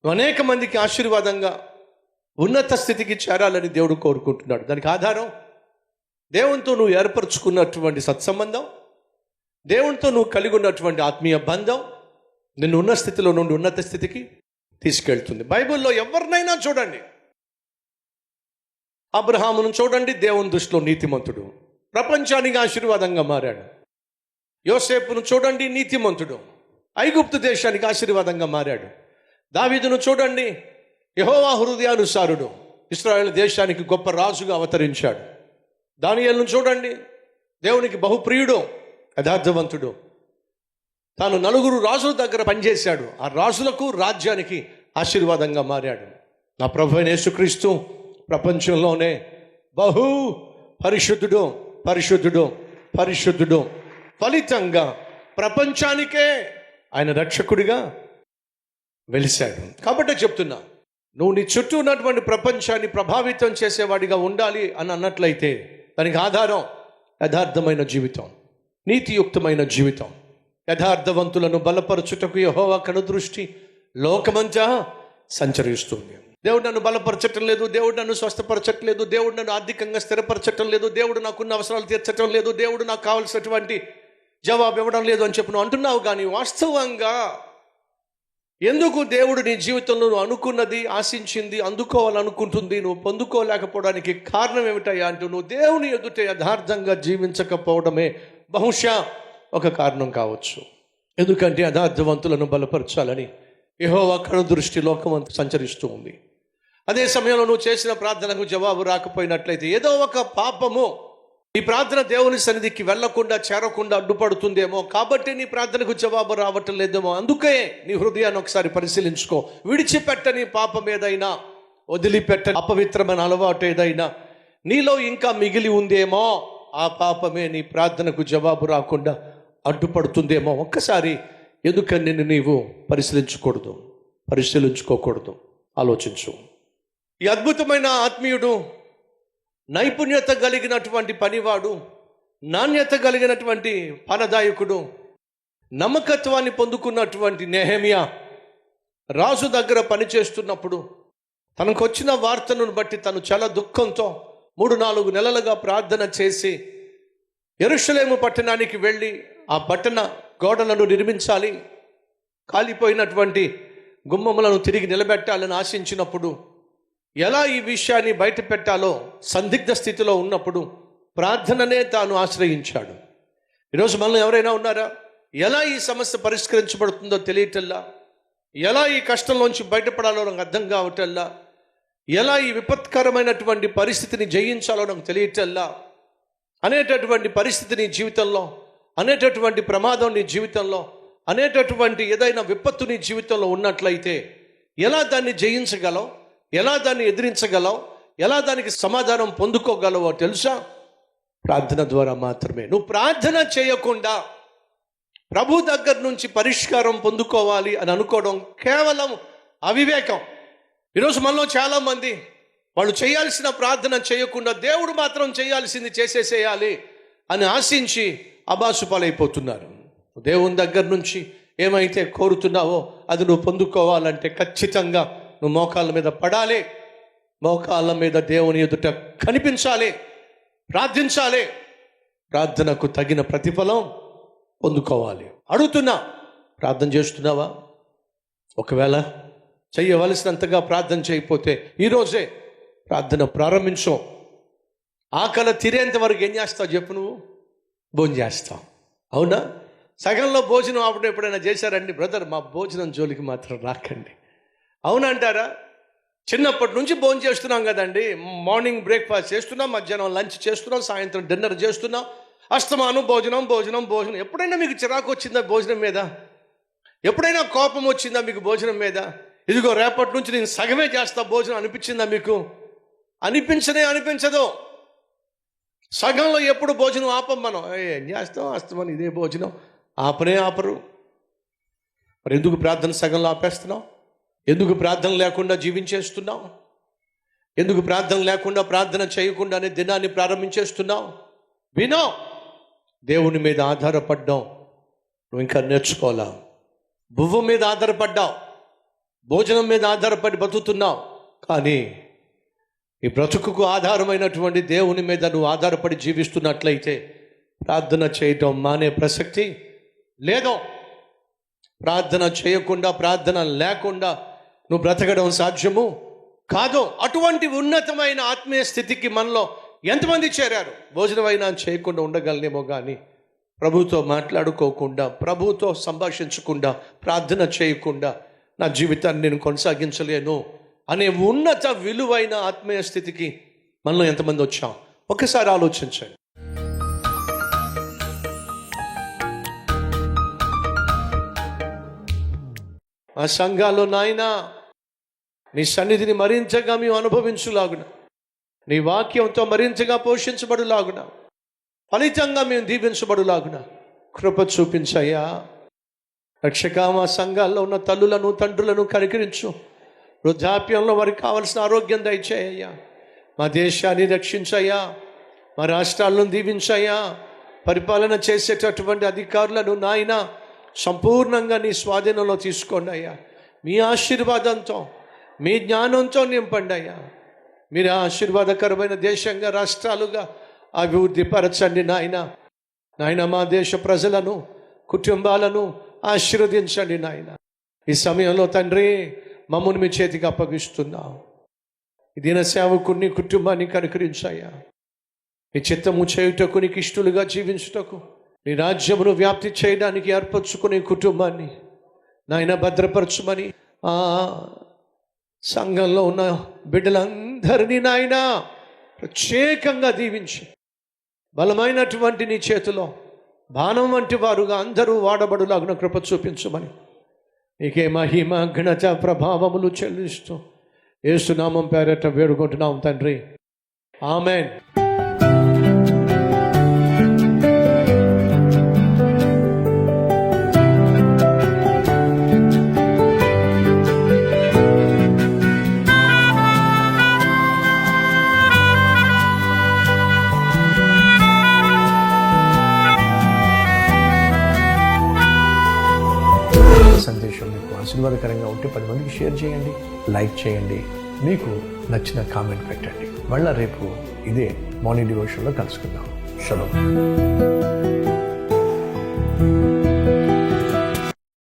నువ్వు అనేక మందికి ఆశీర్వాదంగా ఉన్నత స్థితికి చేరాలని దేవుడు కోరుకుంటున్నాడు. దానికి ఆధారం దేవునితో నువ్వు ఏర్పరచుకున్నటువంటి సత్సంబంధం, దేవునితో నువ్వు కలిగి ఉన్నటువంటి ఆత్మీయ బంధం నిన్ను ఉన్న స్థితిలో నుండి ఉన్నత స్థితికి తీసుకెళ్తుంది. బైబిల్లో ఎవరినైనా చూడండి, అబ్రహామును చూడండి, దేవుని దృష్టిలో నీతిమంతుడు, ప్రపంచానికి ఆశీర్వాదంగా మారాడు. యోసేపును చూడండి, నీతిమంతుడు, ఐగుప్తు దేశానికి ఆశీర్వాదంగా మారాడు. దావీదును చూడండి, యెహోవా హృదయానుసారుడు, ఇశ్రాయేలు దేశానికి గొప్ప రాజుగా అవతరించాడు. దానియేలును చూడండి, దేవునికి బహుప్రియుడు, యథార్థవంతుడు, తాను నలుగురు రాజుల దగ్గర పనిచేశాడు, ఆ రాజులకు రాజ్యానికి ఆశీర్వాదంగా మారాడు. నా ప్రభు అయిన యేసుక్రీస్తు ప్రపంచంలోనే బహు పరిశుద్ధుడు పరిశుద్ధుడు పరిశుద్ధుడు, ఫలితంగా ప్రపంచానికే ఆయన రక్షకుడిగా వెలిశాడు. కాబట్టి చెప్తున్నా, నువ్వు నీ చుట్టూ ఉన్నటువంటి ప్రపంచాన్ని ప్రభావితం చేసేవాడిగా ఉండాలి అని అన్నట్లయితే దానికి ఆధారం యథార్థమైన జీవితం, నీతియుక్తమైన జీవితం. యథార్థవంతులను బలపరచుటకు యెహోవా కనుదృష్టి లోకమంతా సంచరిస్తుంది. దేవుడు నన్ను బలపరచటం లేదు, దేవుడు నన్ను స్వస్థపరచట్లేదు, దేవుడు నన్ను ఆర్థికంగా స్థిరపరచటం లేదు, దేవుడు నాకున్న అవసరాలు తీర్చటం లేదు, దేవుడు నాకు కావాల్సినటువంటి జవాబు ఇవ్వడం లేదు అని చెప్పి నువ్వు అంటున్నావు. కానీ వాస్తవంగా ఎందుకు దేవుడు నీ జీవితంలో నువ్వు అనుకున్నది, ఆశించింది, అందుకోవాలనుకుంటుంది నువ్వు పొందుకోలేకపోవడానికి కారణం ఏమిటయ్యా అంటూ నువ్వు దేవుని ఎదుట యథార్థంగా జీవించకపోవడమే బహుశా ఒక కారణం కావచ్చు. ఎందుకంటే యథార్థవంతులను బలపరచాలని యెహోవా కనుదృష్టి లోకమంతా సంచరిస్తూ ఉంది. అదే సమయంలో నువ్వు చేసిన ప్రార్థనకు జవాబు రాకపోయినట్లయితే ఏదో ఒక పాపము నీ ప్రార్థన దేవుని సన్నిధికి వెళ్లకుండా చేరకుండా అడ్డుపడుతుందేమో, కాబట్టి నీ ప్రార్థనకు జవాబు రావటం లేదేమో. అందుకే నీ హృదయాన్ని ఒకసారి పరిశీలించుకో. విడిచిపెట్టని పాపం ఏదైనా, వదిలిపెట్టని అపవిత్రమైన అలవాటు ఏదైనా నీలో ఇంకా మిగిలి ఉందేమో, ఆ పాపమే నీ ప్రార్థనకు జవాబు రాకుండా అడ్డుపడుతుందేమో. ఒక్కసారి ఎందుకని నిన్ను నీవు పరిశీలించుకోకూడదు, ఆలోచించు. ఈ అద్భుతమైన ఆత్మీయుడు, నైపుణ్యత కలిగినటువంటి పనివాడు, నాణ్యత కలిగినటువంటి పనదాయకుడు, నమ్మకత్వాన్ని పొందుకున్నటువంటి నెహెమియా రాజు దగ్గర పనిచేస్తున్నప్పుడు తనకు వచ్చిన వార్తను బట్టి తను చాలా దుఃఖంతో 3-4 నెలలుగా ప్రార్థన చేసి యెరూషలేము పట్టణానికి వెళ్ళి ఆ పట్టణ గోడలను నిర్మించాలి, కాలిపోయినటువంటి గుమ్మములను తిరిగి నిలబెట్టాలని ఆశించినప్పుడు, ఎలా ఈ విషయాన్ని బయట పెట్టాలో సందిగ్ధ స్థితిలో ఉన్నప్పుడు ప్రార్థననే తాను ఆశ్రయించాడు. ఈరోజు మనలో ఎవరైనా ఉన్నారా? ఎలా ఈ సమస్య పరిష్కరించబడుతుందో తెలియటల్లా, ఎలా ఈ కష్టంలోంచి బయటపడాలో నాకు అర్థం కావటల్లా, ఎలా ఈ విపత్కరమైనటువంటి పరిస్థితిని జయించాలో నాకు తెలియటల్లా అనేటటువంటి పరిస్థితి నీ జీవితంలో, అనేటటువంటి ప్రమాదం నీ జీవితంలో, అనేటటువంటి ఏదైనా విపత్తు నీ జీవితంలో ఉన్నట్లయితే ఎలా దాన్ని జయించగలవు, ఎలా దాన్ని ఎదిరించగలవు, ఎలా దానికి సమాధానం పొందుకోగలవో తెలుసా? ప్రార్థన ద్వారా మాత్రమే. నువ్వు ప్రార్థన చేయకుండా ప్రభు దగ్గర నుంచి పరిష్కారం పొందుకోవాలి అని అనుకోవడం కేవలం అవివేకం. ఈరోజు మనలో చాలామంది వాళ్ళు చేయాల్సిన ప్రార్థన చేయకుండా దేవుడు మాత్రం చేయాల్సింది చేసేసేయాలి అని ఆశించి అబాసుపాలైపోతున్నారు. దేవుని దగ్గర నుంచి ఏమైతే కోరుతున్నావో అది నువ్వు పొందుకోవాలంటే ఖచ్చితంగా నువ్వు మోకాళ్ళ మీద పడాలి, మోకాళ్ళ మీద దేవుని ఎదుట కనిపించాలి, ప్రార్థించాలి, ప్రార్థనకు తగిన ప్రతిఫలం పొందుకోవాలి. అడుగుతున్నా, ప్రార్థన చేస్తున్నావా? ఒకవేళ చేయవలసినంతగా ప్రార్థన చేయకపోతే ఈరోజే ప్రార్థన ప్రారంభించు. ఆకలి తీరేంత వరకు ఏం చేస్తావు చెప్పు? నువ్వు భోజనం చేస్తావు, అవునా? సగంలో భోజనం అప్పుడు ఎప్పుడైనా చేశారండి? బ్రదర్, మా భోజనం జోలికి మాత్రం రాకండి, అవునంటారా? చిన్నప్పటి నుంచి భోజనం చేస్తున్నాం కదండి. మార్నింగ్ బ్రేక్ఫాస్ట్ చేస్తున్నాం, మధ్యాహ్నం లంచ్ చేస్తున్నాం, సాయంత్రం డిన్నర్ చేస్తున్నాం, అస్తమానం భోజనం భోజనం భోజనం. ఎప్పుడైనా మీకు చిరాకు వచ్చిందా భోజనం మీద? ఎప్పుడైనా కోపం వచ్చిందా మీకు భోజనం మీద? ఇదిగో రేపటి నుంచి నేను సగమే చేస్తా భోజనం అనిపించిందా మీకు? అనిపించదు. సగంలో ఎప్పుడు భోజనం ఆపం మనం. ఏం చేస్తాం, అస్తమానం ఇదే భోజనం, ఆపరు. మరి ఎందుకు ప్రార్థన సగంలో ఆపేస్తున్నావు? ఎందుకు ప్రార్థన లేకుండా జీవించేస్తున్నావు? ఎందుకు ప్రార్థన లేకుండా, ప్రార్థన చేయకుండానే దినాన్ని ప్రారంభించేస్తున్నావు? వినో, దేవుని మీద ఆధారపడ్డావు, నువ్వు ఇంకా నేర్చుకోవాలా. భువ్వ మీద ఆధారపడ్డావు, భోజనం మీద ఆధారపడి బతుకుతున్నావు, కానీ ఈ బ్రతుకుకు ఆధారమైనటువంటి దేవుని మీద నువ్వు ఆధారపడి జీవిస్తున్నట్లయితే ప్రార్థన చేయటం మానే ప్రసక్తి లేదో. ప్రార్థన చేయకుండా, ప్రార్థన లేకుండా నువ్వు బ్రతకడం సాధ్యము కాదు. అటువంటి ఉన్నతమైన ఆత్మీయ స్థితికి మనలో ఎంతమంది చేరారు? భోజనం అయినా చేయకుండా ఉండగలనేమో, కానీ ప్రభుతో మాట్లాడుకోకుండా, ప్రభుతో సంభాషించకుండా, ప్రార్థన చేయకుండా నా జీవితాన్ని నేను కొనసాగించలేను అనే ఉన్నత విలువైన ఆత్మీయ స్థితికి మనలో ఎంతమంది వచ్చాం? ఒకసారి ఆలోచించండి. ఆ సంఘాల్లో నాయన నీ సన్నిధిని మరింతగా మేము అనుభవించులాగున, నీ వాక్యంతో మరింతగా పోషించబడులాగున, ఫలితంగా మేము దీవించబడులాగున కృప చూపించయ్యా. రక్షక, మా సంఘాల్లో ఉన్న తల్లులను, తండ్రులను కనికరించు. వృద్ధాప్యంలో వారికి కావలసిన ఆరోగ్యం దయచేయ్యా. మా దేశాన్ని రక్షించయ్యా. మా రాష్ట్రాలను దీవించయ్యా. పరిపాలన చేసేటటువంటి అధికారులను నాయన సంపూర్ణంగా నీ స్వాధీనంలో తీసుకోండి అయ్యా. మీ ఆశీర్వాదంతో, మీ జ్ఞానంతో నింపండి అయ్యా. మీరు ఆశీర్వాదకరమైన దేశంగా, రాష్ట్రాలుగా అభివృద్ధి పరచండి నాయన. నాయన, మా దేశ ప్రజలను, కుటుంబాలను ఆశీర్వదించండి నాయన. ఈ సమయంలో తండ్రి మమ్మల్ని మీ చేతికి అప్పగిస్తున్నావు. ఈ దిన సేవకుని కుటుంబాన్ని కనుకరించాయా. నీ చిత్తము చేయుటకు, నీకు ఇష్టలుగా జీవించుటకు, నీ రాజ్యమును వ్యాప్తి చేయడానికి ఏర్పరచుకునే కుటుంబాన్ని నాయన భద్రపరచుమని, ఆ సంఘంలో ఉన్న బిడ్డలందరినీ నాయన ప్రత్యేకంగా దీవించి, బలమైనటువంటి నీ చేతిలో బాణం వంటి వారుగా అందరూ వాడబడులాగున కృప చూపించమని నీకే మహిమ, ఘనత, ప్రభావములు చెల్లిస్తూ యేసునామం పేరట వేడుకుంటున్నాం తండ్రి. ఆమెన్. సందేశం మీకు ఆశీర్వాదకరంగా ఉంటే 10 మందికి షేర్ చేయండి, లైక్ చేయండి, మీకు నచ్చిన కామెంట్ పెట్టండి. మళ్ళీ రేపు ఇదే మార్నింగ్ డివోషన్లో కలుసుకుందాం. షలోమ్.